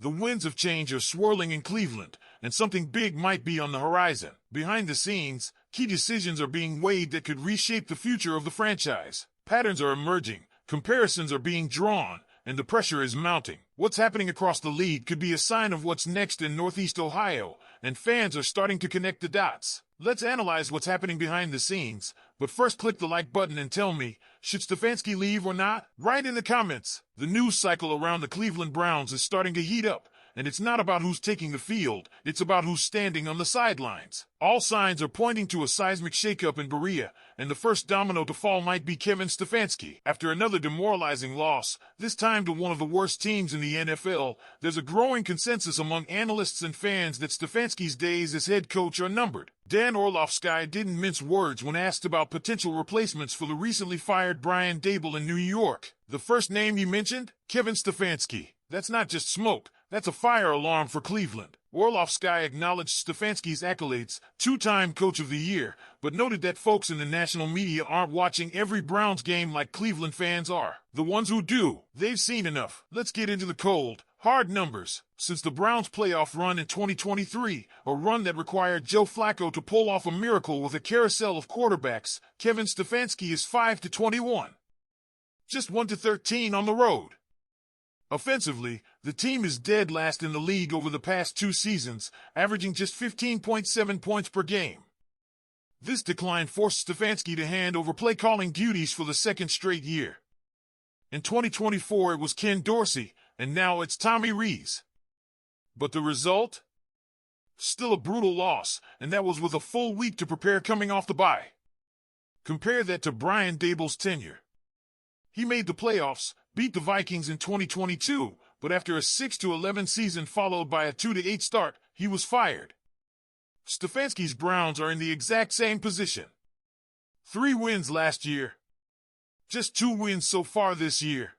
The winds of change are swirling in Cleveland, and something big might be on the horizon. Behind the scenes, key decisions are being weighed that could reshape the future of the franchise. Patterns are emerging, comparisons are being drawn, and the pressure is mounting. What's happening across the league could be a sign of what's next in Northeast Ohio, and fans are starting to connect the dots. Let's analyze what's happening behind the scenes, but first click the like button and tell me, should Stefanski leave or not? Write in the comments. The news cycle around the Cleveland Browns is starting to heat up, and it's not about who's taking the field, it's about who's standing on the sidelines. All signs are pointing to a seismic shakeup in Berea, and the first domino to fall might be Kevin Stefanski. After another demoralizing loss, this time to one of the worst teams in the NFL, there's a growing consensus among analysts and fans that Stefanski's days as head coach are numbered. Dan Orlovsky didn't mince words when asked about potential replacements for the recently fired Brian Daboll in New York. The first name he mentioned? Kevin Stefanski. That's not just smoke, that's a fire alarm for Cleveland. Orlovsky acknowledged Stefanski's accolades, two-time Coach of the Year, but noted that folks in the national media aren't watching every Browns game like Cleveland fans are. The ones who do, they've seen enough. Let's get into the cold, hard numbers. Since the Browns' playoff run in 2023, a run that required Joe Flacco to pull off a miracle with a carousel of quarterbacks, Kevin Stefanski is 5-21. Just 1-13 on the road. Offensively, the team is dead last in the league over the past 2 seasons, averaging just 15.7 points per game. This decline forced Stefanski to hand over play-calling duties for the second straight year. In 2024, it was Ken Dorsey, and now it's Tommy Rees. But the result? Still a brutal loss, and that was with a full week to prepare coming off the bye. Compare that to Brian Daboll's tenure. He made the playoffs, beat the Vikings in 2022, but after a 6-11 season followed by a 2-8 start, he was fired. Stefanski's Browns are in the exact same position. 3 wins last year. Just 2 wins so far this year.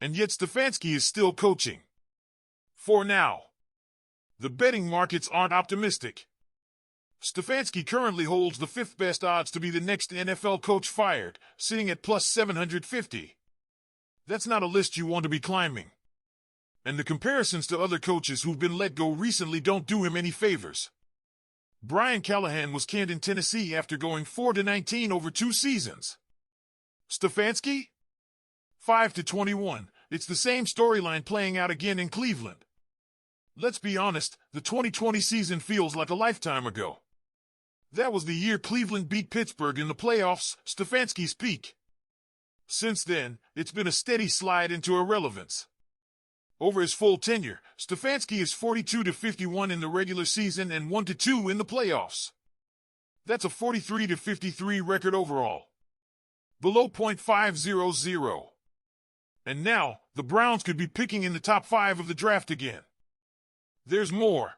And yet Stefanski is still coaching. For now. The betting markets aren't optimistic. Stefanski currently holds the 5th best odds to be the next NFL coach fired, sitting at plus 750. That's not a list you want to be climbing. And the comparisons to other coaches who've been let go recently don't do him any favors. Brian Callahan was canned in Tennessee after going 4-19 over 2 seasons. Stefanski? 5-21. It's the same storyline playing out again in Cleveland. Let's be honest, the 2020 season feels like a lifetime ago. That was the year Cleveland beat Pittsburgh in the playoffs, Stefanski's peak. Since then, it's been a steady slide into irrelevance. Over his full tenure, Stefanski is 42-51 in the regular season and 1-2 in the playoffs. That's a 43-53 record overall. Below .500. And now, the Browns could be picking in the top 5 of the draft again. There's more.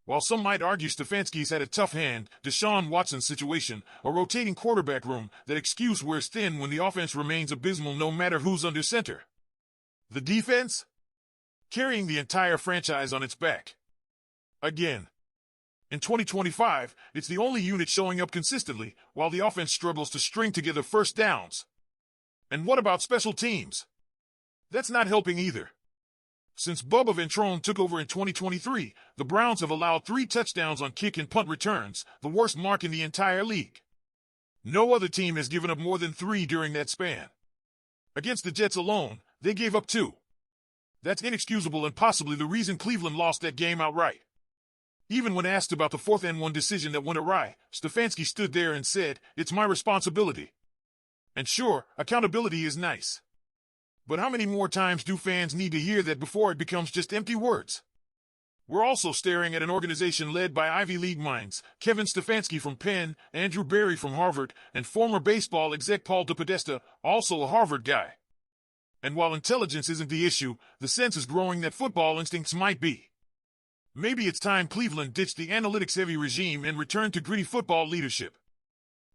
While some might argue Stefanski's had a tough hand, Deshaun Watson's situation, a rotating quarterback room, that excuse wears thin when the offense remains abysmal no matter who's under center. The defense? Carrying the entire franchise on its back. Again. In 2025, it's the only unit showing up consistently, while the offense struggles to string together first downs. And what about special teams? That's not helping either. Since Bubba Ventrone took over in 2023, the Browns have allowed 3 touchdowns on kick and punt returns, the worst mark in the entire league. No other team has given up more than 3 during that span. Against the Jets alone, they gave up 2. That's inexcusable and possibly the reason Cleveland lost that game outright. Even when asked about the 4th and 1 decision that went awry, Stefanski stood there and said, "It's my responsibility." And sure, accountability is nice. But how many more times do fans need to hear that before it becomes just empty words? We're also staring at an organization led by Ivy League minds, Kevin Stefanski from Penn, Andrew Berry from Harvard, and former baseball exec Paul DePodesta, also a Harvard guy. And while intelligence isn't the issue, the sense is growing that football instincts might be. Maybe it's time Cleveland ditched the analytics-heavy regime and returned to gritty football leadership.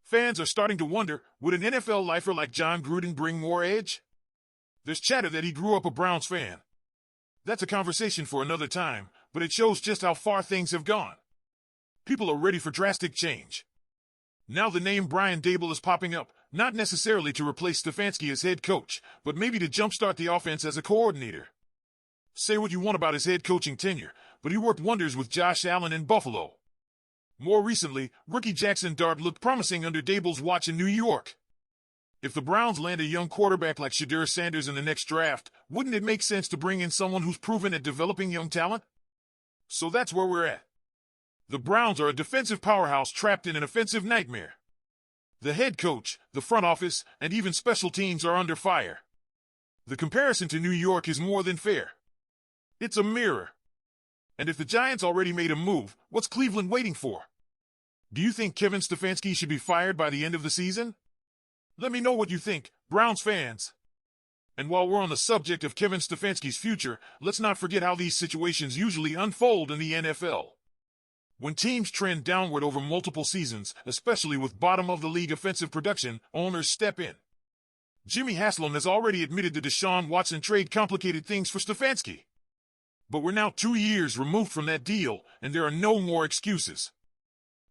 Fans are starting to wonder, would an NFL lifer like John Gruden bring more edge? There's chatter that he grew up a Browns fan. That's a conversation for another time, but it shows just how far things have gone. People are ready for drastic change. Now the name Brian Daboll is popping up, not necessarily to replace Stefanski as head coach, but maybe to jumpstart the offense as a coordinator. Say what you want about his head coaching tenure, but he worked wonders with Josh Allen in Buffalo. More recently, rookie Jackson Dart looked promising under Dable's watch in New York. If the Browns land a young quarterback like Shedeur Sanders in the next draft, wouldn't it make sense to bring in someone who's proven at developing young talent? So that's where we're at. The Browns are a defensive powerhouse trapped in an offensive nightmare. The head coach, the front office, and even special teams are under fire. The comparison to New York is more than fair. It's a mirror. And if the Giants already made a move, what's Cleveland waiting for? Do you think Kevin Stefanski should be fired by the end of the season? Let me know what you think, Browns fans. And while we're on the subject of Kevin Stefanski's future, let's not forget how these situations usually unfold in the NFL. When teams trend downward over multiple seasons, especially with bottom-of-the-league offensive production, owners step in. Jimmy Haslam has already admitted the Deshaun Watson trade complicated things for Stefanski. But we're now 2 years removed from that deal, and there are no more excuses.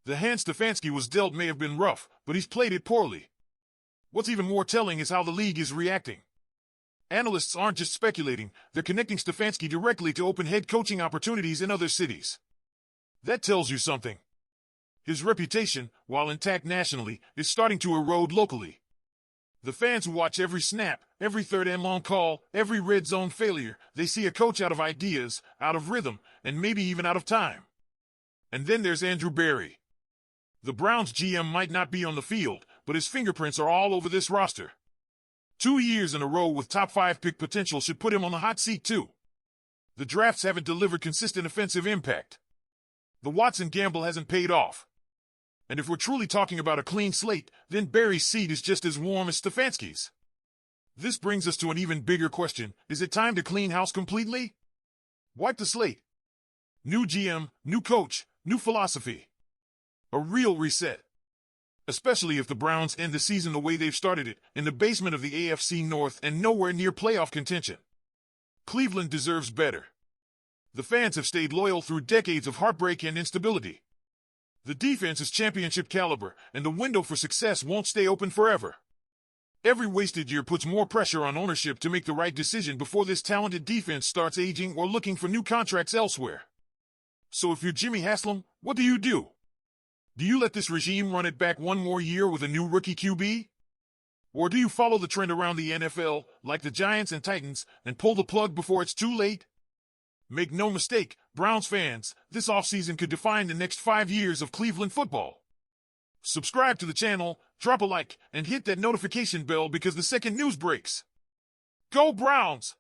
The hand Stefanski was dealt may have been rough, but he's played it poorly. What's even more telling is how the league is reacting. Analysts aren't just speculating, they're connecting Stefanski directly to open head coaching opportunities in other cities. That tells you something. His reputation, while intact nationally, is starting to erode locally. The fans who watch every snap, every third and long call, every red zone failure, they see a coach out of ideas, out of rhythm, and maybe even out of time. And then there's Andrew Berry. The Browns GM might not be on the field, but his fingerprints are all over this roster. 2 years in a row with top 5 pick potential should put him on the hot seat too. The drafts haven't delivered consistent offensive impact. The Watson gamble hasn't paid off. And if we're truly talking about a clean slate, then Berry's seat is just as warm as Stefanski's. This brings us to an even bigger question. Is it time to clean house completely? Wipe the slate. New GM, new coach, new philosophy. A real reset. Especially if the Browns end the season the way they've started it, in the basement of the AFC North and nowhere near playoff contention. Cleveland deserves better. The fans have stayed loyal through decades of heartbreak and instability. The defense is championship caliber, and the window for success won't stay open forever. Every wasted year puts more pressure on ownership to make the right decision before this talented defense starts aging or looking for new contracts elsewhere. So if you're Jimmy Haslam, what do? Do you let this regime run it back one more year with a new rookie QB? Or do you follow the trend around the NFL, like the Giants and Titans, and pull the plug before it's too late? Make no mistake, Browns fans, this offseason could define the next 5 years of Cleveland football. Subscribe to the channel, drop a like, and hit that notification bell because the second news breaks. Go Browns!